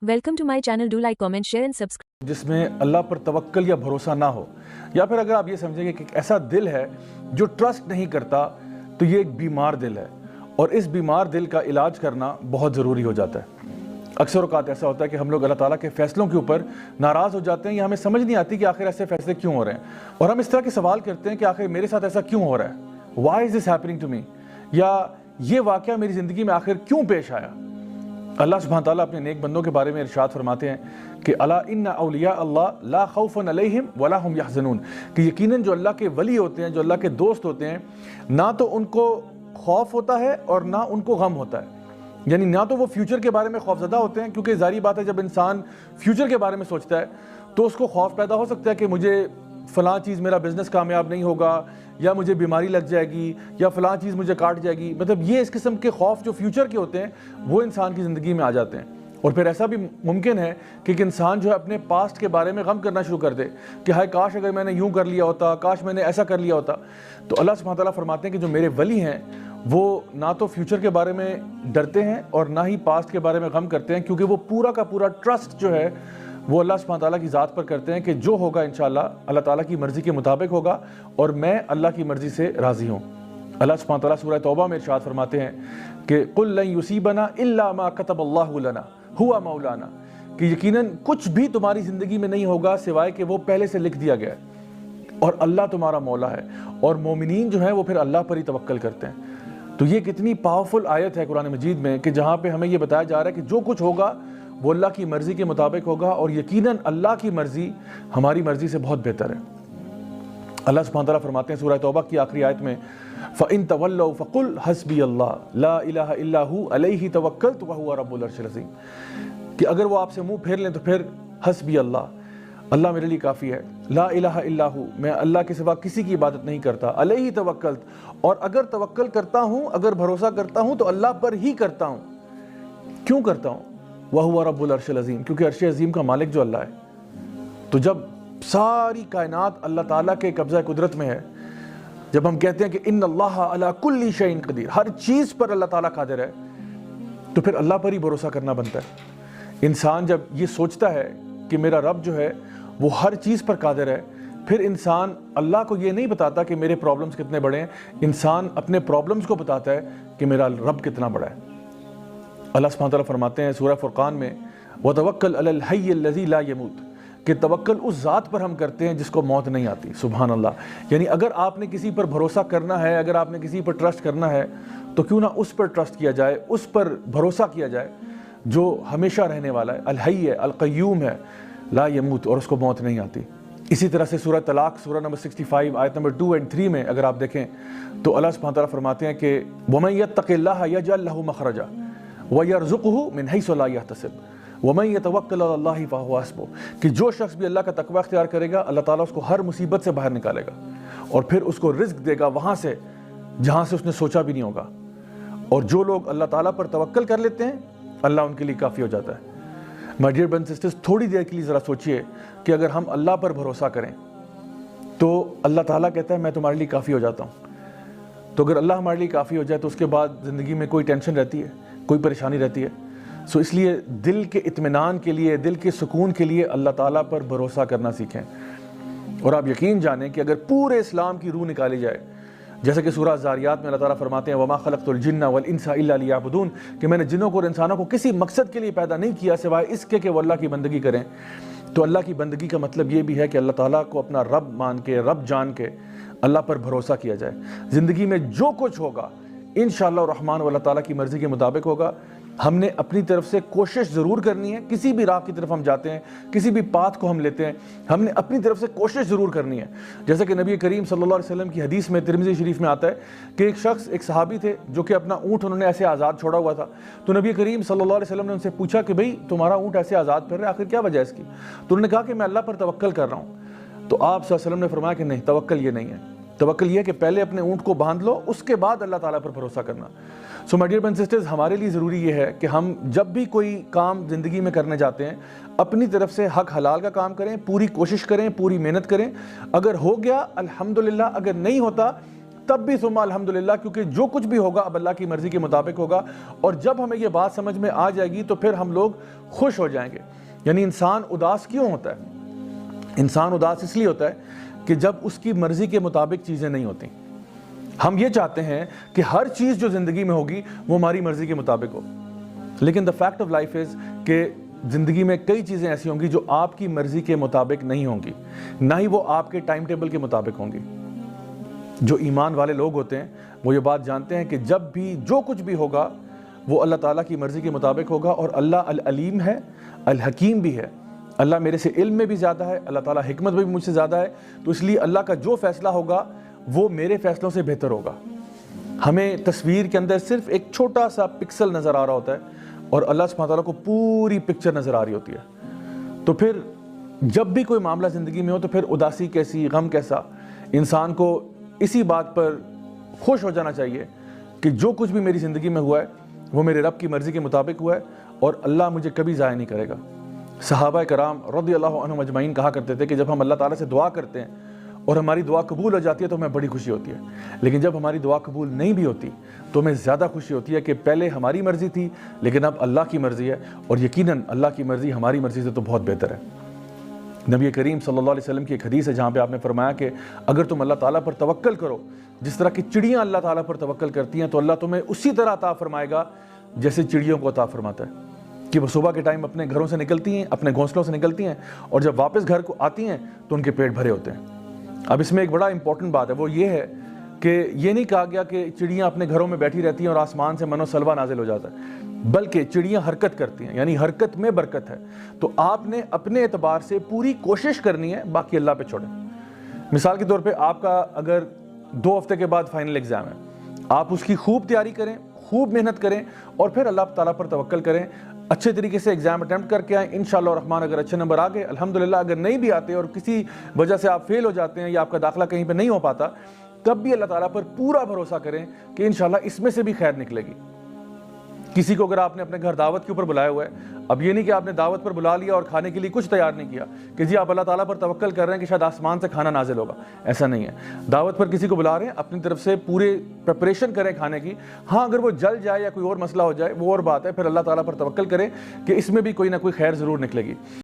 Welcome to my channel. Do like, comment, share and subscribe. जिसमें अल्लाह पर तवक्कल या भरोसा ना हो, या फिर अगर आप ये समझेंगे कि ऐसा दिल है जो ट्रस्ट नहीं करता, तो ये एक बीमार दिल है और इस बीमार दिल का इलाज करना बहुत ज़रूरी हो जाता है। अक्सर औक़ात ऐसा होता है कि हम लोग अल्लाह ताला के फ़ैसलों के ऊपर नाराज़ हो जाते हैं या हमें समझ नहीं आती कि आखिर ऐसे फ़ैसले क्यों हो रहे हैं, और हम इस तरह के सवाल करते हैं कि आखिर मेरे साथ ऐसा क्यों हो रहा है, why is this happening to me, या ये वाक़या मेरी ज़िंदगी में आखिर क्यों पेश आया। अल्लाह सुब्हान ताला अपने नेक बंदों के बारे में इरशाद फरमाते हैं कि अला इन्ना औलिया अल्लाह ला खौफुन अलैहिम वला हुम यहज़नून, कि यकीनन जो अल्लाह के वली होते हैं, जो अल्लाह के दोस्त होते हैं, ना तो उनको खौफ होता है और ना उनको गम होता है। यानी ना तो वो फ्यूचर के बारे में खौफज़दा होते हैं, क्योंकि ज़ाहिर बात है जब इंसान फ्यूचर के बारे में सोचता है तो उसको खौफ पैदा हो सकता है कि मुझे फ़लाँ चीज़, मेरा बिज़नेस कामयाब नहीं होगा, या मुझे बीमारी लग जाएगी, या फ़लाँ चीज़ मुझे काट जाएगी। मतलब ये इस किस्म के खौफ जो फ्यूचर के होते हैं वो इंसान की ज़िंदगी में आ जाते हैं। और फिर ऐसा भी मुमकिन है कि एक इंसान जो है अपने पास्ट के बारे में गम करना शुरू कर दे कि हाय काश अगर मैंने यूँ कर लिया होता, काश मैंने ऐसा कर लिया होता। तो अल्लाह सुब्हान तआला फरमाते हैं कि जो मेरे वली हैं वो ना तो फ्यूचर के बारे में डरते हैं और ना ही पास्ट के बारे में गम करते हैं, क्योंकि वो पूरा का पूरा ट्रस्ट जो है वो अल्लाह सुब्हान ताला की ज़ात पर करते हैं कि जो होगा इंशाअल्लाह अल्लाह ताला की मर्ज़ी के मुताबिक होगा और मैं अल्लाह की मर्ज़ी से राज़ी हूँ। अल्लाह सुब्हान ताला सूरह तौबा में इरशाद फरमाते हैं कि कुल लन युसीबना इल्ला मा कतबल्लाहु लना हुआ मौलाना, कि यकीनन कुछ भी तुम्हारी ज़िंदगी में नहीं होगा सिवाय कि वो पहले से लिख दिया गया है और अल्लाह तुम्हारा मौला है, और मोमिनीन जो है वो फिर अल्लाह पर ही तवक्कल करते हैं। तो ये कितनी पावरफुल आयत है कुरान मजीद में कि जहाँ पे हमें ये बताया जा रहा है कि जो कुछ होगा वो अल्लाह की मर्ज़ी के मुताबिक होगा, और यकीनन अल्लाह की मर्ज़ी हमारी मर्ज़ी से बहुत बेहतर है। अल्लाह सुब्हान तआला फरमाते हैं सूरह तौबा की आखिरी आयत में, फ़इन तवल्लौ फ़कुल हस्बी अल्लाह ला इलाहा इल्ला हु अलैहि तवक्कलतु व हुवा रब्बुल अर्शिल अज़ीम, कि अगर वो आपसे मुंह फेर लें तो फिर हस्बी अल्लाह, अल्लाह मेरे लिए काफ़ी है, ला इलाहा इल्ला हु, मैं अल्लाह के सिवा किसी की इबादत नहीं करता, अलैहि तवक्कलत, और अगर तवक्कल करता हूँ, अगर भरोसा करता हूँ तो अल्लाह पर ही करता हूँ। क्यों करता हूँ? वह हुआ रब्बुल अर्शिल अज़ीम, क्योंकि अर्श अज़ीम का मालिक जो अल्लाह है। तो जब सारी कायनात अल्लाह ताला के कब्ज़ा कुदरत में है, जब हम कहते हैं कि इन्नल्लाह अला कुल्ली शैइन क़दीर, हर चीज़ पर अल्लाह ताला कादिर है, तो फिर अल्लाह पर ही भरोसा करना बनता है। इंसान जब ये सोचता है कि मेरा रब जो है वो हर चीज़ पर कादिर है, फिर इंसान अल्लाह को ये नहीं बताता कि मेरे प्रॉब्लम्स कितने बड़े हैं, इंसान अपने प्रॉब्लम्स को बताता है कि मेरा रब कितना बड़ा है। अल्लाह सुब्हान तआला फरमाते हैं सूरह फुरक़ान में, वतवक्कल अलल हय्य अल्लज़ी ला यमूत, कि तवक्कल उस ज़ात पर हम करते हैं जिसको मौत नहीं आती। सुभान अल्लाह। यानी अगर आपने किसी पर भरोसा करना है, अगर आपने किसी पर ट्रस्ट करना है, तो क्यों ना उस पर ट्रस्ट किया जाए, उस पर भरोसा किया जाए जो हमेशा रहने वाला है, अल हय्य अल क़य्यूम है, ला यमूत, और उसको मौत नहीं आती। इसी तरह से सूरह तलाक़ सूरह नंबर 65 आयत नंबर 2 और 3 में अगर आप देखें तो अल्लाह सुब्हान तआला फरमाते हैं कि वमन यत्तक़िल्लाह यजअल लहू मख़रजा व यरज़ुक़हु मिन हैसु ला यहतसिब वमन यतवक्कल अलल्लाहि फ़हुवा हस्बुह, कि जो शख्स भी अल्लाह का तक़वा इख्तियार करेगा अल्लाह ताला उसको हर मुसीबत से बाहर निकालेगा और फिर उसको रिज़्क़ देगा वहाँ से जहाँ से उसने सोचा भी नहीं होगा। और जो लोग अल्लाह ताला पर तवक्कल कर लेते हैं अल्लाह उनके लिए काफ़ी हो जाता है। My dear brothers and sisters, थोड़ी देर के लिए ज़रा सोचिए कि अगर हम अल्लाह पर भरोसा करें तो अल्लाह ताला कहता है मैं तुम्हारे लिए काफ़ी हो जाता हूँ। तो अगर अल्लाह हमारे लिए काफ़ी हो जाए तो उसके बाद ज़िंदगी में कोई टेंशन रहती है, कोई परेशानी रहती है। सो इसलिए दिल के इत्मीनान के लिए, दिल के सुकून के लिए अल्लाह ताला पर भरोसा करना सीखें। और आप यकीन जानें कि अगर पूरे इस्लाम की रूह निकाली जाए, जैसे कि सूरह ज़ारियात में अल्लाह ताला फरमाते हैं, वमा खलक़तुल जिन्ना वल इंसा इल्ला लियअबुदून, कि मैंने जिन्नों को और इंसानों को किसी मकसद के लिए पैदा नहीं किया सिवाय इसके कि वो अल्लाह की बंदगी करें। तो अल्लाह की बंदगी का मतलब ये भी है कि अल्लाह ताला को अपना रब मान के, रब जान के अल्लाह पर भरोसा किया जाए। ज़िंदगी में जो कुछ होगा इंशाअल्लाह रहमान अल्लाह ताला की मर्ज़ी के मुताबिक होगा। हमने अपनी तरफ से कोशिश ज़रूर करनी है, किसी भी राह की तरफ हम जाते हैं, किसी भी पाथ को हम लेते हैं, हमने अपनी तरफ से कोशिश ज़रूर करनी है। जैसे कि नबी करीम सल्लल्लाहु अलैहि वसल्लम की हदीस में तिरमिज़ी शरीफ में आता है कि एक शख्स, एक सहाबी थे जो कि अपना ऊँट उन्होंने ऐसे आज़ाद छोड़ा हुआ था। तो नबी करीम सल्लल्लाहु अलैहि वसल्लम ने उनसे पूछा कि भाई तुम्हारा ऊँट ऐसे आज़ाद फिर रहा है, आखिर क्या वजह है इसकी? तो उन्होंने कहा कि मैं अल्लाह पर तवक्कल कर रहा हूँ। तो आप सल्लल्लाहु अलैहि वसल्लम ने फरमाया कि नहीं, तवक्कल ये नहीं है। तवक्कल ये है कि पहले अपने ऊँट को बांध लो, उसके बाद अल्लाह ताला पर भरोसा करना। So my dear brothers and sisters, हमारे लिए ज़रूरी ये है कि हम जब भी कोई काम ज़िंदगी में करने जाते हैं अपनी तरफ से हक हलाल का काम करें, पूरी कोशिश करें, पूरी मेहनत करें। अगर हो गया अल्हम्दुलिल्लाह, अगर नहीं होता تب بھی ثم الحمدللہ، کیونکہ جو کچھ بھی ہوگا اب اللہ کی مرضی کے مطابق ہوگا، اور جب ہمیں یہ بات سمجھ میں آ جائے گی تو پھر ہم لوگ خوش ہو جائیں گے۔ یعنی انسان اداس کیوں ہوتا ہے؟ انسان اداس اس لیے ہوتا ہے کہ جب اس کی مرضی کے مطابق چیزیں نہیں ہوتی۔ ہم یہ چاہتے ہیں کہ ہر چیز جو زندگی میں ہوگی وہ ہماری مرضی کے مطابق ہو، لیکن the fact of life is کہ زندگی میں کئی چیزیں ایسی ہوں گی جو آپ کی مرضی کے مطابق نہیں ہوں گی، نہ ہی وہ آپ کے ٹائم ٹیبل کے مطابق ہوں گی۔ جو ایمان والے لوگ ہوتے ہیں وہ یہ بات جانتے ہیں کہ جب بھی جو کچھ بھی ہوگا وہ اللہ تعالیٰ کی مرضی کے مطابق ہوگا، اور اللہ العلیم ہے، الحکیم بھی ہے۔ اللہ میرے سے علم میں بھی زیادہ ہے، اللہ تعالیٰ حکمت میں بھی مجھ سے زیادہ ہے، تو اس لیے اللہ کا جو فیصلہ ہوگا وہ میرے فیصلوں سے بہتر ہوگا۔ ہمیں تصویر کے اندر صرف ایک چھوٹا سا پکسل نظر آ رہا ہوتا ہے اور اللہ سبحانہ تعالیٰ کو پوری پکچر نظر آ رہی ہوتی ہے۔ تو پھر جب بھی کوئی معاملہ زندگی میں ہو تو پھر اداسی کیسی، غم کیسا، انسان کو اسی بات پر خوش ہو جانا چاہیے کہ جو کچھ بھی میری زندگی میں ہوا ہے وہ میرے رب کی مرضی کے مطابق ہوا ہے، اور اللہ مجھے کبھی ضائع نہیں کرے گا۔ صحابہ کرام رضی اللہ عنہم اجمعین کہا کرتے تھے کہ جب ہم اللہ تعالیٰ سے دعا کرتے ہیں اور ہماری دعا قبول ہو جاتی ہے تو ہمیں بڑی خوشی ہوتی ہے، لیکن جب ہماری دعا قبول نہیں بھی ہوتی تو ہمیں زیادہ خوشی ہوتی ہے کہ پہلے ہماری مرضی تھی لیکن اب اللہ کی مرضی ہے، اور یقیناً اللہ کی مرضی ہماری مرضی سے تو بہت بہتر ہے۔ نبی کریم صلی اللہ علیہ وسلم کی ایک حدیث ہے جہاں پہ آپ نے فرمایا کہ اگر تم اللہ تعالیٰ پر توکل کرو، جس طرح کی چڑیاں اللہ تعالیٰ پر توکل کرتی ہیں، تو اللہ تمہیں اسی طرح عطا فرمائے گا جیسے چڑیوں کو عطا فرماتا ہے، کہ وہ صبح کے ٹائم اپنے گھروں سے نکلتی ہیں، اپنے گھونسلوں سے نکلتی ہیں، اور جب واپس گھر کو آتی ہیں تو ان کے پیٹ بھرے ہوتے ہیں۔ اب اس میں ایک بڑا امپورٹنٹ بات ہے، وہ یہ ہے کہ یہ نہیں کہا گیا کہ چڑیاں اپنے گھروں میں بیٹھی رہتی ہیں اور آسمان سے من و سلوہ نازل ہو جاتا ہے، بلکہ چڑیاں حرکت کرتی ہیں، یعنی حرکت میں برکت ہے۔ تو آپ نے اپنے اعتبار سے پوری کوشش کرنی ہے، باقی اللہ پہ چھوڑیں۔ مثال کے طور پہ آپ کا اگر 2 ہفتے کے بعد فائنل ایگزام ہے، آپ اس کی خوب تیاری کریں، خوب محنت کریں، اور پھر اللہ تعالیٰ پر توکل کریں، اچھے طریقے سے ایگزام اٹیمپٹ کر کے آئیں، انشاءاللہ الرحمن اگر اچھے نمبر آ گئے الحمدللہ، اگر نہیں بھی آتے اور کسی وجہ سے آپ فیل ہو جاتے ہیں یا آپ کا داخلہ کہیں پہ نہیں ہو پاتا، تب بھی اللہ تعالیٰ پر پورا بھروسہ کریں کہ انشاءاللہ اس میں سے بھی خیر نکلے گی۔ کسی کو اگر آپ نے اپنے گھر دعوت کے اوپر بلایا ہوا ہے، اب یہ نہیں کہ آپ نے دعوت پر بلا لیا اور کھانے کے لیے کچھ تیار نہیں کیا کہ جی آپ اللہ تعالیٰ پر توکل کر رہے ہیں کہ شاید آسمان سے کھانا نازل ہوگا، ایسا نہیں ہے۔ دعوت پر کسی کو بلا رہے ہیں، اپنی طرف سے پورے پریپریشن کریں کھانے کی، ہاں اگر وہ جل جائے یا کوئی اور مسئلہ ہو جائے وہ اور بات ہے، پھر اللہ تعالیٰ پر توکل کریں کہ اس میں بھی کوئی نہ کوئی خیر ضرور نکلے گی۔